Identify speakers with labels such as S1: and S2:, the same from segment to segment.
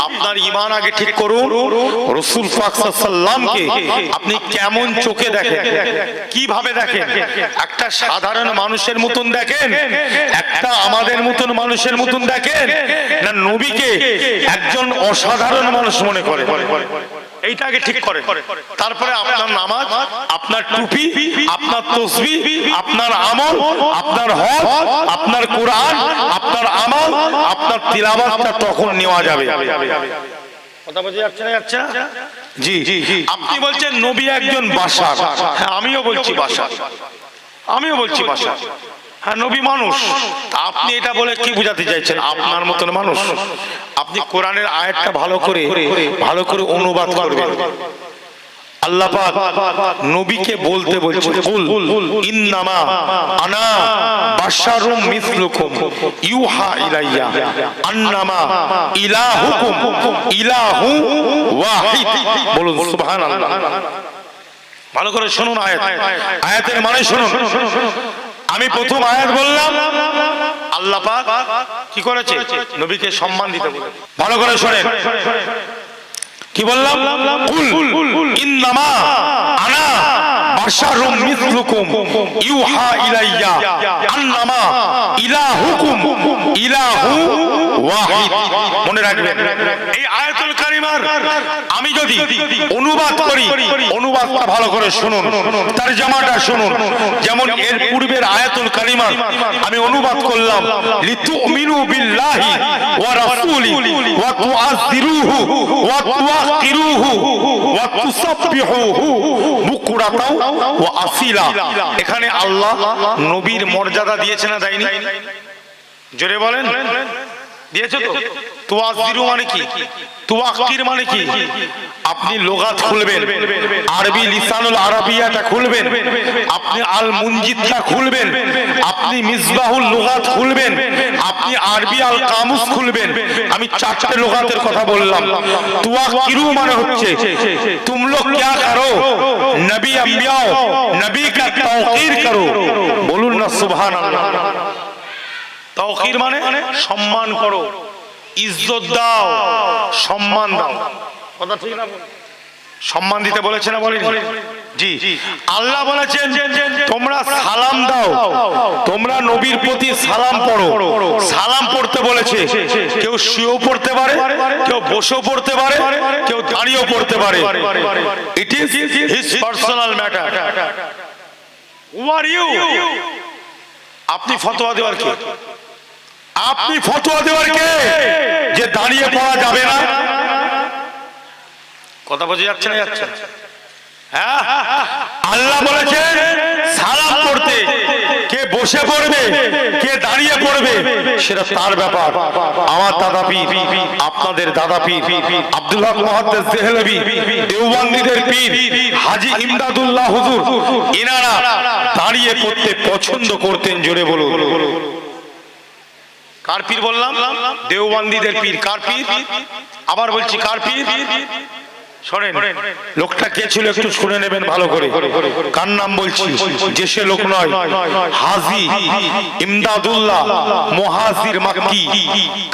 S1: আপনার ঈমান আগে ঠিক করুন। রাসূল পাক সাল্লাল্লাহু আলাইহি ওয়াসাল্লামকে আপনি কেমন চোখে দেখেন, কিভাবে দেখেন? একটা সাধারণ মানুষের মতন দেখেন, একটা আমাদের মতন মানুষের মতন দেখেন, না নবীকে একজন অসাধারণ মানুষ মনে করে? এইটা আগে ঠিক করে, তারপরে আপনার নামাজ, আপনার টুপি, আপনার তাসবিহ, আপনার আমল, আপনার হজ, আপনার কোরআন, আপনার আমল, আপনার তিলাওয়াতটা তখন নেওয়া যাবে। কথা বুঝে যাচ্ছে না? যাচ্ছে না? জি। আপনি বলছেন নবী একজন বাশার, হ্যাঁ আমিও বলছি বাশার, আমিও বলছি বাশার, হ্যাঁ নবী মানুষ। আপনি এটা বলে কি বোঝাতে চাইছেন? আপনার মতন মানুষ। আপনি কোরআনের আয়াতটা ভালো করে অনুবাদ করবেন। আল্লাহ পাক নবীকে বলতে বলছে, কুল ইন্নামা আনা বাশারুম মিসলুকুম ইউহা ইলাইয়া আন্নামা ইলাহুকুম ইলাহু ওয়াহিদ। বলুন সুবহানাল্লাহ। ভালো করে শুনুন আয়াতের মানে শুনুন। আমি প্রথম আয়াত বললাম, আল্লাহ পাক কি করেছে? নবীকে সম্মান দিতে বলে। ভালো করে শুনেন কি বললাম, কুল ইন্নামা আনা বাশারুম মিসলুকুম ইউহা ইলাইয়া আন্নামা ইলাহুকুম ইলাহু ওয়াহিদ। মনে রাখবেন এই আয়াতুল কারিমার আমি যদি অনুবাদ করি, অনুবাদটা ভালো করে শুনুন, তরজমাটা শুনুন। যেমন এর পূর্বের আয়াতুল কারিমার আমি অনুবাদ করলাম, লিতুমিনু বিল্লাহি ওয়া রাসূলিহি ওয়া তুআযিরুহু ওয়া তুওয়াক্কিরুহু ওয়া তুসাব্বিহুহু বুকরাতাও ওয়া আসিলা। এখানে আল্লাহ নবীর মর্যাদা দিয়েছে না দেয়নি? জোরে বলেন, দিয়েছে তো? তুআযিরু মানে কি? তুওয়াক্কির মানে কি? আপনি লুগাত খুলবেন, আরবি লিসানুল আরাবিয়াটা খুলবেন, আপনি আল মুনজিদটা খুলবেন, আপনি মিসবাহুল লুগাত খুলবেন, আপনি আরবি আল কামুস খুলবেন। আমি চারটে লুগাতের কথা বললাম। তুওয়াক্কিরু মানে হচ্ছে তুম লোগ क्या करो, নবী আম্বিয়াও নবী का तौकीर करो। বলুন না সুবহানাল্লাহ। তৌকির মানে সম্মান করো, ইজ্জত দাও, সম্মান দাও। কথা ঠিক না? সম্মান দিতে বলেছে না বলেনি? জি। আল্লাহ বলেছেন তোমরা সালাম দাও, তোমরা নবীর প্রতি সালাম পড়ো। সালাম পড়তে বলেছে। কেউ শুয়েও পড়তে পারে, কেউ বসেও পড়তে পারে, কেউ দাঁড়িয়েও পড়তে পারে। It is his personal matter. Who are you? আপনি ফতোয়া দেওয়ার কে? আপনি ফতোয়া দেওয়ার কে যে দাঁড়িয়ে পড়া যাবে না? কথা বোঝা যাচ্ছে না? যাচ্ছে। হ্যাঁ, আল্লাহ বলেছেন সালাম পড়তে। কে বসে পড়বে, কে দাঁড়িয়ে পড়বে সেটা তার ব্যাপার। আমার দাদা পীর, আপনাদের দাদা পীর আব্দুল হক মুহাদ্দিস দেহলভী, দেওবন্দীদের পীর হাজী ইমদাদুল্লাহ হুজুর, এনারা দাঁড়িয়ে পড়তে পছন্দ করতেন। জোরে বলুন। কার পীর বললাম? দেওবন্দীদের পীর। কার পীর? আবার বলছি কার পীর? শোনেন লোকটা কে ছিল একটু শুনে নেবেন ভালো করে। কার নাম বলছি? যে সে লোক নয়, হাজী ইমদাদুল্লাহ মুহাজির মাক্কি।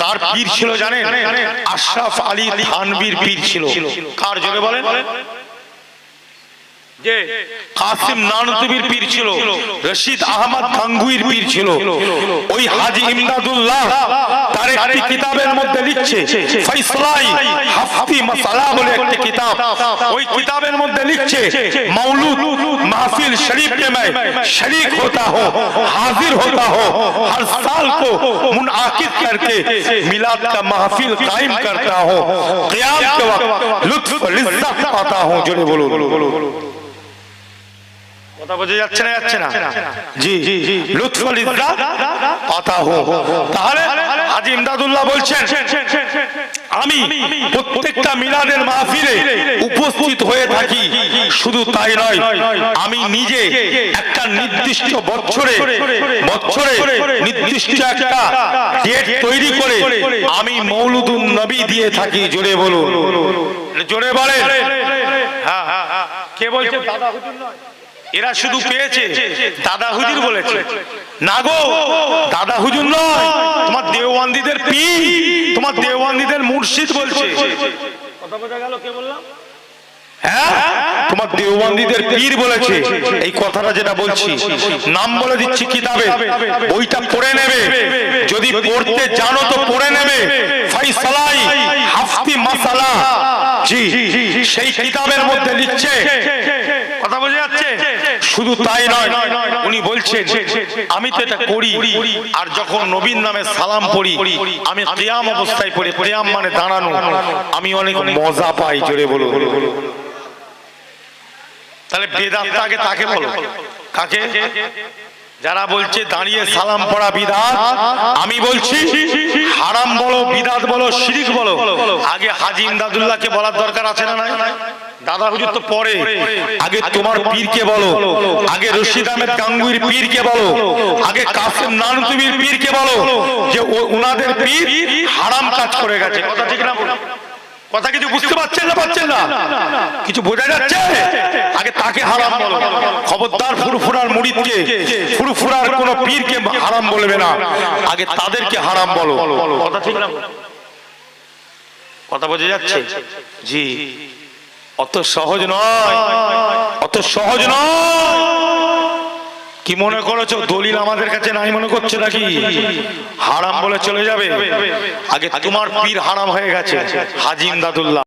S1: কার পীর ছিল জানেন? আশরাফ আলী থানভীর পীর ছিল। কার? জোরে বলেন। যে কাসিম নানতুবির পীর ছিল, রশিদ আহমদ গাঙ্গুইর পীর ছিল। ওই হাজী ইমদাদুল্লাহ তার একটি কিতাবের মধ্যে লিখছে, ফয়সলাই হাফতি মাসালা বলে একটি কিতাব। ওই কিতাবের মধ্যে লিখছে, মৌলুদ महफिल शरीफ में मैं शरीक होता हूँ, हाजिर होता हूँ, हर साल को मुनाकिद करके मिलाद का महफिल कायम करता हूँ, क़याम के वक्त लुत्फ लिज़्ज़त पाता हूँ। जोरे बोलो। কথা বোঝা যাচ্ছে না? যাচ্ছে না? জি। লুৎফ লিজ্জাত পাতা হো। তাহলে হাজী ইমদাদুল্লাহ বলছেন আমি প্রত্যেকটা মিলাদের মাহফিলে উপস্থিত হয়ে থাকি। শুধু তাই নয়, আমি নিজে একটা নির্দিষ্ট বছরে নির্দিষ্ট একটা ডেট তৈরি করে আমি মৌলুদুন নবী দিয়ে থাকি। জোরে বলুন, জোরে বলেন। হ্যাঁ, কে বলছেন? দাদা হুজুর নয়, এরা শুধু পেয়েছে দাদা হুজুর বলেছে না গো, দাদা হুজুর নয়, তোমার দেওবন্দিদের পীর, তোমার দেওবন্দিদের মুর্শিদ বলছে। কথা বোঝা গেল কে বললাম? হ্যাঁ, তোমার দেওবন্দিদের পীর বলেছে। এই কথাটা যেটা বলছি, নাম বলে দিচ্ছি কিতাবে, বইটা পড়ে নেবে, যদি পড়তে জানো তো পড়ে নেবে। ফাইসালাই হাফতি মাসালা, জি সেই কিতাবের মধ্যে লিখছে। কথা বোঝা যাচ্ছে? শুধু তাই নয়, উনি বলছেন আমি তো এটা করি, আর যখন নবীর নামে সালাম পড়ি আমি কিয়াম অবস্থায় পড়ি, কিয়াম মানে দাঁড়ানো, আমি অনেক মজা পাই। জোরে বলো। তাহলে বেদাতটা আগে তাকে বলো, কাকে? যারা বলছে দাঁড়িয়ে সালাম পড়া বিদাত, আমি বলছি হারাম বলো, বিদাত বলো, শিরিক বলো, আগে হাজী ইমদাদুল্লাহকে বলার দরকার আছে না নাই? দাদা হুজুর তো পরে, আগে তোমার পীরকে বলো, আগে রশিদ আহমেদ গাঙ্গুহির পীরকে বলো, আগে কাসেম নানুতুবির পীরকে বলো যে ওনাদের পীর হারাম কাজ করে গেছে। কথা ঠিক না? কথা কিছু বুঝতে পারছেন না? পাচ্ছেন না? কিছু বোঝা যাচ্ছে? আগে তাকে হারাম বলো। খবরদার ফুরফুরার মুরিদকে, ফুরফুরার কোন পীরকে হারাম বলবে না, আগে তাদেরকে হারাম বলো। কথা ঠিক না? কথা বোঝা যাচ্ছে? জি, অত সহজ নয়, অত সহজ নয়। কি মনে করেছো দলিল আমাদের কাছে নাই মনে করছে নাকি? হারাম বলে চলে যাবে? আগে তোমার পীর হারাম হয়ে গেছে, হাজী ইমদাদুল্লাহ।